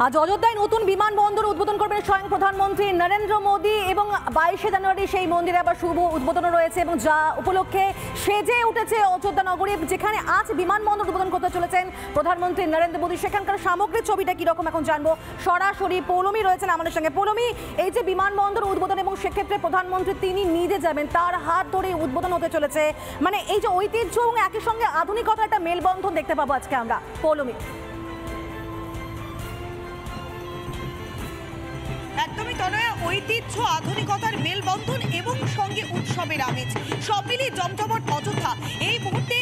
আজ অযোধ্যায় নতুন বিমানবন্দর উদ্বোধন করবেন স্বয়ং প্রধানমন্ত্রী নরেন্দ্র মোদী এবং 22শে জানুয়ারি সেই মন্দিরে আবার শুভ উদ্বোধন রয়েছে এবং যা উপলক্ষে সেজে উঠেছে অযোধ্যা নগরী, যেখানে আজ বিমানবন্দর উদ্বোধন করতে চলেছেন প্রধানমন্ত্রী নরেন্দ্র মোদী। সেখানকার সামগ্রিক ছবিটা কিরকম এখন জানবো। সরাসরি পৌলমী রয়েছেন আমাদের সঙ্গে। পৌলমী, এই যে বিমানবন্দর উদ্বোধন এবং সেক্ষেত্রে প্রধানমন্ত্রী তিনি নিজে যাবেন, তার হাত ধরে উদ্বোধন হতে চলেছে, মানে এই যে ঐতিহ্য এবং একই সঙ্গে আধুনিকতার একটা মেলবন্ধন দেখতে পাবো আজকে আমরা। পৌলমী। একদমই তনয়া, ঐতিহ্য আধুনিকতার মেলবন্ধন এবং সঙ্গে উৎসবের আমেজ সব মিলিয়ে জমজমাট অযোধ্যা। এই মুহূর্তে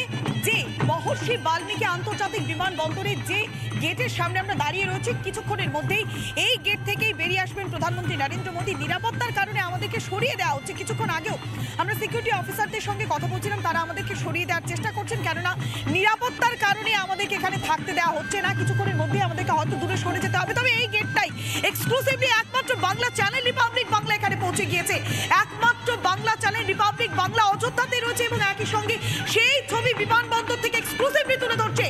যে মহর্ষি বাল্মীকি আন্তর্জাতিক বিমানবন্দরের যে গেটের সামনে আমরা দাঁড়িয়ে রয়েছি, কিছুক্ষণের মধ্যেই এই গেট থেকেই বেরিয়ে আসবেন প্রধানমন্ত্রী নরেন্দ্র মোদী। নিরাপত্তার কারণে আমাদেরকে সরিয়ে দেওয়া হচ্ছে। কিছুক্ষণ আগেও আমরা সিকিউরিটি অফিসারদের সঙ্গে কথা বলছিলাম, তারা আমাদেরকে সরিয়ে দেওয়ার চেষ্টা করছেন, কেননা নিরাপত্তার কারণে আমাদেরকে এখানে থাকতে দেওয়া হচ্ছে না। কিছুক্ষণের মধ্যেই আমাদেরকে হয়তো দূরে সরে যেতে হবে। তবে এই গেটটাই এক্সক্লুসিভলি একমাত্র বাংলা চ্যানেল রিপাবলিক বাংলা এখানে পৌঁছে গিয়েছে। একমাত্র বাংলা চ্যানেল রিপাবলিক বাংলা অযোধ্যাতে রয়েছে এবং একই সঙ্গে সেই ছবি বিমানবন্দর থেকে এক্সক্লুসিভলি তুলে ধরছে।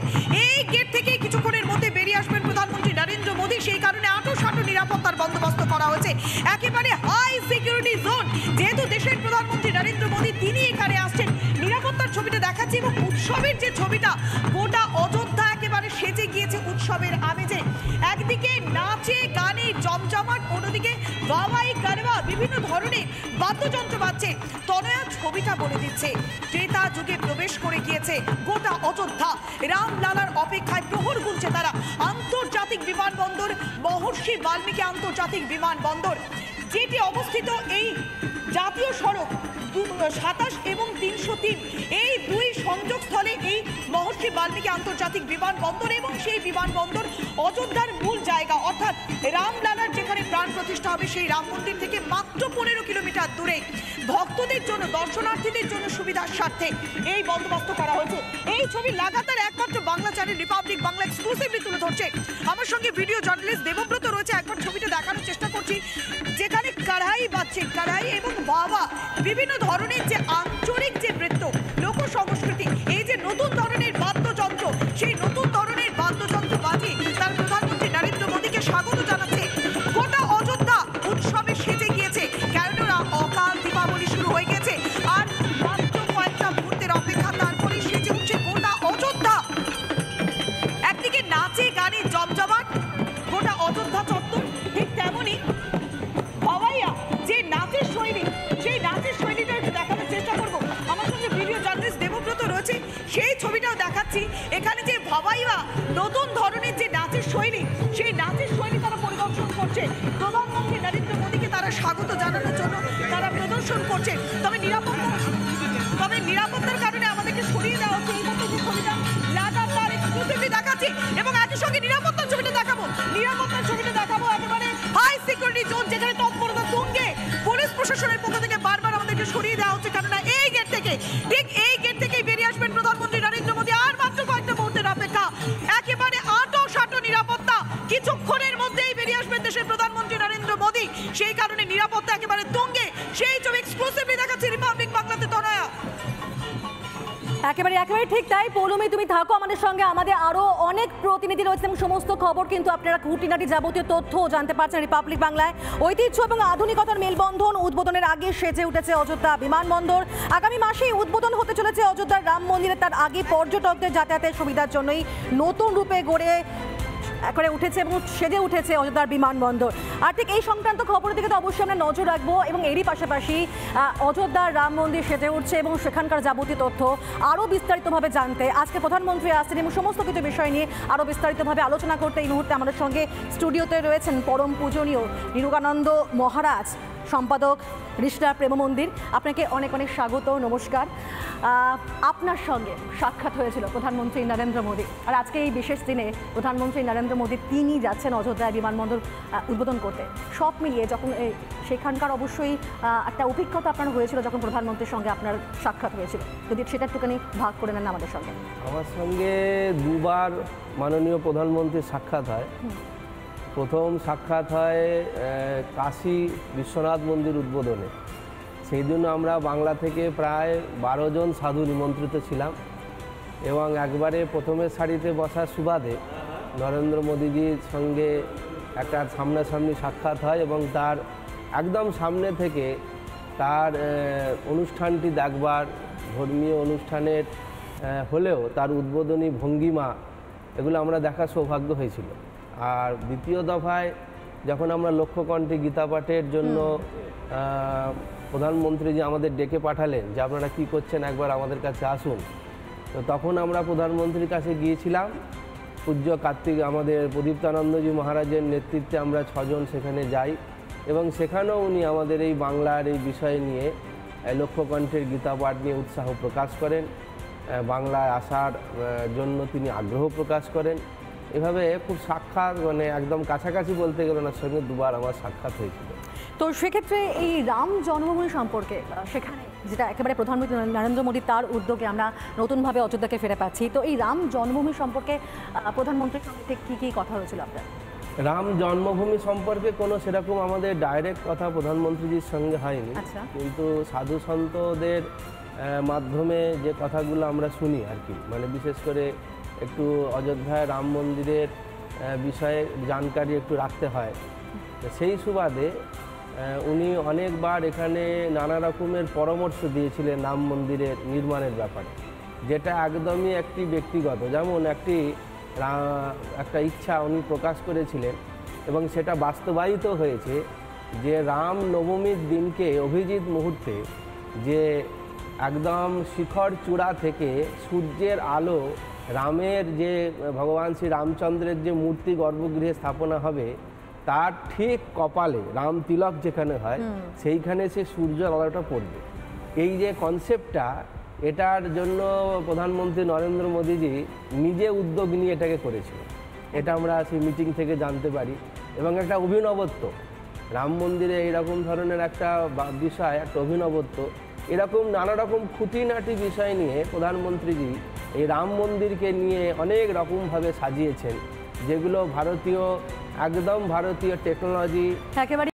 এই গেট থেকে কিছুক্ষণের মধ্যে বেরিয়ে আসবেন প্রধানমন্ত্রী নরেন্দ্র মোদী। সেই কারণে আঁটো নিরাপত্তার বন্দোবস্ত করা হয়েছে, একেবারে হাই সিকিউরিটি জোন। যেহেতু দেশের প্রধানমন্ত্রী নরেন্দ্র মোদী তিনি এখানে আসছেন, নিরাপত্তার ছবিটা দেখাচ্ছি এবং উৎসবের যে ছবিটা, গোটা অযোধ্যা একেবারে সেজে গিয়েছে উৎসবের আমেজে। একদিকে নাচে গানে জমজমাট, অন্যদিকে গাওয়াই গারবা, বিভিন্ন ধরনের বাদ্যযন্ত্র বাজছে। তনয়া, ছবিটা বলে দিচ্ছে ত্রেতা যুগে প্রবেশ করে গিয়েছে গোটা অযোধ্যা। রামলালার অপেক্ষায় প্রহর গুনছে তারা। আন্তর্জাতিক বিমানবন্দর মহর্ষি বাল্মীকি আন্তর্জাতিক বিমানবন্দর, যেটি অবস্থিত এই জাতীয় সড়ক 27 এবং 303, এই দুই সংযোগস্থলে এই মহর্ষি বাল্মীকি আন্তর্জাতিক বিমানবন্দর এবং সেই বিমানবন্দর অযোধ্যার মূল জায়গা, অর্থাৎ রামলালার যেখানে প্রাণ প্রতিষ্ঠা হবে সেই রাম মন্দির থেকে মাত্র 15 কিলোমিটার দূরে। ভক্তদের জন্য, দর্শনার্থীদের জন্য সুবিধার স্বার্থে এই বন্দোবস্ত করা হয়েছে। এই ছবি লাগাতার একমাত্র Bangla channel Republic Bangla exclusively তুলে ধরছে। আমার সঙ্গে ভিডিও জার্নালিস্ট দেবব্রত রয়েছে। একবার ছবিটা দেখানোর চেষ্টা করছি, যেখানে কড়াই বাজছে, কড়াই এবং বাবা, বিভিন্ন ধরনের যে আঞ্চলিক যে নৃত্য, লোক সংস্কৃতি, এই যে নতুন ধরনের বাদ্যযন্ত্র, সেই নতুন ধরনের বাদ্যযন্ত্র বাজিয়ে তার প্রধানমন্ত্রী নরেন্দ্র মোদীকে স্বাগত জানাচ্ছে। গোটা অযোধ্যা উৎসবে সেজে গিয়েছে, কেননা অকাল দীপাবলি শুরু হয়ে গেছে আর মাত্র কয়েকটা মুহূর্তের অপেক্ষা, তারপরে সেজে উঠছে গোটা অযোধ্যা। একদিকে নাচে গানে জমজমাট গোটা অযোধ্যা চত্বর, ঠিক তেমনই ভাওয়াইয়া যে নাচের শৈলী, সেই নাচের শৈলীটা একটু দেখানোর চেষ্টা করবো। আমার সঙ্গে ভিডিও জার্নালিস্ট দেবব্রত রয়েছে, সেই ছবিটাও দেখাচ্ছি। এখানে যে ভাওয়াইয়া নতুন ধরনের যে নাচের শৈলী, সেই নাচের শৈলী তারা পরিদর্শন করছে। প্রধানমন্ত্রী নরেন্দ্র মোদীকে তারা স্বাগত জানানোর জন্য তারা প্রদর্শন করছে। তবে নিরাপত্তার কারণে আমাদেরকে সরিয়ে দেওয়া হচ্ছে। এই মতো যে ছবিটা লাগাতার এক্সক্লুসিভলি দেখাচ্ছি এবং একই সঙ্গে নিরাপত্তার ছবিটা দেখাবো। একেবারে হাই সিকিউরিটি জোন, যেখানে তৎপরতা তুঙ্গে। পুলিশ প্রশাসনের পক্ষ থেকে বারবার আমাদেরকে সরিয়ে দেওয়া হচ্ছে, কেননা এই গেট থেকে, ঠিক এই গেট থেকেই বেরিয়ে আসবেন প্রধানমন্ত্রী নরেন্দ্র মোদী। আর মাত্র কয়েকটা মুহূর্তের অপেক্ষা, একেবারে আঁটো নিরাপত্তা। কিছুক্ষণের মধ্যেই বেরিয়ে আসবেন দেশের প্রধানমন্ত্রী নরেন্দ্র মোদী। সেই কারণে নিরাপত্তা একেবারে তুঙ্গে। সেই ছবি এক্সক্লুসিভলি দেখাচ্ছি রিপাবলিক বাংলাতে। তনয়া, একেবারে ঠিক তাই। পৌলমী, তুমি থাকো আমাদের সঙ্গে। আমাদের আরো অনেক প্রতিনিধি রয়েছে এবং সমস্ত খবর কিন্তু আপনারা খুঁটিনাটি যাবতীয় তথ্য জানতে পারছেন রিপাবলিক বাংলায়। ঐতিহ্য এবং আধুনিকতার মেলবন্ধন, উদ্বোধনের আগে সেজে উঠেছে অযোধ্যা বিমানবন্দর। আগামী মাসেই উদ্বোধন হতে চলেছে অযোধ্যার রাম মন্দিরে। তার আগে পর্যটকদের যাতায়াতের সুবিধার জন্যই নতুন রূপে গড়ে উঠেছে এবং সেজে উঠেছে অযোধ্যার বিমানবন্দর। আর ঠিক এই সংক্রান্ত খবরের দিকে তো অবশ্যই আমরা নজর রাখবো এবং এরই পাশাপাশি অযোধ্যার রাম মন্দির সেজে উঠছে এবং সেখানকার যাবতীয় তথ্য আরও বিস্তারিতভাবে জানতে আজকে প্রধানমন্ত্রী আসছেন এবং সমস্ত কিছু বিষয় নিয়ে আরও বিস্তারিতভাবে আলোচনা করতে এই মুহূর্তে আমাদের সঙ্গে স্টুডিওতে রয়েছেন পরম পূজনীয় নিরুগানন্দ মহারাজ, সম্পাদক ঋষিরা প্রেম মন্দির। আপনাকে অনেক স্বাগত, নমস্কার। আপনার সঙ্গে সাক্ষাৎ হয়েছিল প্রধানমন্ত্রী নরেন্দ্র মোদী, আর আজকে এই বিশেষ দিনে প্রধানমন্ত্রী নরেন্দ্র মোদী তিনি যাচ্ছেন অযোধ্যায় বিমানবন্দর উদ্বোধন করতে। সব মিলিয়ে যখন সেখানকার অবশ্যই একটা অভিজ্ঞতা আপনার হয়েছিল যখন প্রধানমন্ত্রীর সঙ্গে আপনার সাক্ষাৎ হয়েছিল, যদি সেটা একটুখানি ভাগ করে নেন আমাদের সঙ্গে। আমার সঙ্গে দুবার মাননীয় প্রধানমন্ত্রীর সাক্ষাৎ হয়। প্রথম সাক্ষাৎ হয় কাশী বিশ্বনাথ মন্দির উদ্বোধনে। সেই জন্য আমরা বাংলা থেকে প্রায় 12 জন সাধু নিমন্ত্রিত ছিলাম এবং একবারে প্রথমের সারিতে বসার সুবাদে নরেন্দ্র মোদীজির সঙ্গে একটা সামনাসামনি সাক্ষাৎ হয় এবং তার একদম সামনে থেকে তার অনুষ্ঠানটি দেখবার, ধর্মীয় অনুষ্ঠানের হলেও তার উদ্বোধনী ভঙ্গিমা এগুলো আমরা দেখার সৌভাগ্য হয়েছিল। আর দ্বিতীয় দফায় যখন আমরা লক্ষ্যকণ্ঠে গীতা পাঠের জন্য প্রধানমন্ত্রী যে আমাদের ডেকে পাঠালেন যে আপনারা কী করছেন একবার আমাদের কাছে আসুন, তো তখন আমরা প্রধানমন্ত্রীর কাছে গিয়েছিলাম। পূজ্য কার্তিক আমাদের প্রদীপ্তানন্দজি মহারাজের নেতৃত্বে আমরা 6 জন সেখানে যাই এবং সেখানেও উনি আমাদের এই বাংলার এই বিষয় নিয়ে লক্ষ্যকণ্ঠের গীতা পাঠ নিয়ে উৎসাহ প্রকাশ করেন, বাংলায় আসার জন্য তিনি আগ্রহ প্রকাশ করেন। এভাবে খুব সাক্ষাৎ মানে একদম কাছাকাছি বলতে গেলে ওনার সঙ্গে দুবার আমার সাক্ষাৎ হয়েছিল। তো সেক্ষেত্রে এই রাম জন্মভূমি সম্পর্কে সেখানে যেটা একেবারে প্রধানমন্ত্রী নরেন্দ্র মোদী তার উদ্যোগে আমরা নতুনভাবে অযোধ্যাকে ফিরে পাচ্ছি, তো এই রাম জন্মভূমি সম্পর্কে প্রধানমন্ত্রীর সঙ্গে ঠিক কী কী কথা হয়েছিল আপনার? রাম জন্মভূমি সম্পর্কে কোনো সেরকম আমাদের ডাইরেক্ট কথা প্রধানমন্ত্রীজির সঙ্গে হয়নি, কিন্তু সাধু সন্তদের মাধ্যমে যে কথাগুলো আমরা শুনি আর কি, মানে বিশেষ করে একটু অযোধ্যায় রাম মন্দিরের বিষয়ে জানকারি একটু রাখতে হয়। সেই সুবাদে উনি অনেকবার এখানে নানা রকমের পরামর্শ দিয়েছিলেন রাম মন্দিরের নির্মাণের ব্যাপারে, যেটা একদমই একটি ব্যক্তিগত, যেমন একটা ইচ্ছা উনি প্রকাশ করেছিলেন এবং সেটা বাস্তবায়িত হয়েছে যে রাম নবমীর দিনকে অভিজিৎ মুহূর্তে যে একদম শিখর চূড়া থেকে সূর্যের আলো রামের যে ভগবান শ্রী রামচন্দ্রের যে মূর্তি গর্ভগৃহে স্থাপনা হবে তার ঠিক কপালে রাম তিলক যেখানে হয় সেইখানে সে সূর্যের আলোটা পড়বে। এই যে কনসেপ্টটা, এটার জন্য প্রধানমন্ত্রী নরেন্দ্র মোদীজি নিজে উদ্যোগ নিয়ে এটাকে করেছিলেন, এটা আমরা সেই মিটিং থেকে জানতে পারি। এবং একটা অভিনবত্ব, রাম মন্দিরে এইরকম ধরনের একটা বিষয়, একটা অভিনবত্ব, এরকম নানা রকম খুঁটিনাটি বিষয় নিয়ে প্রধানমন্ত্রীজি এই রাম মন্দিরকে নিয়ে অনেক রকমভাবে সাজিয়েছেন, যেগুলো ভারতীয় একদম ভারতীয় টেকনোলজি একেবারে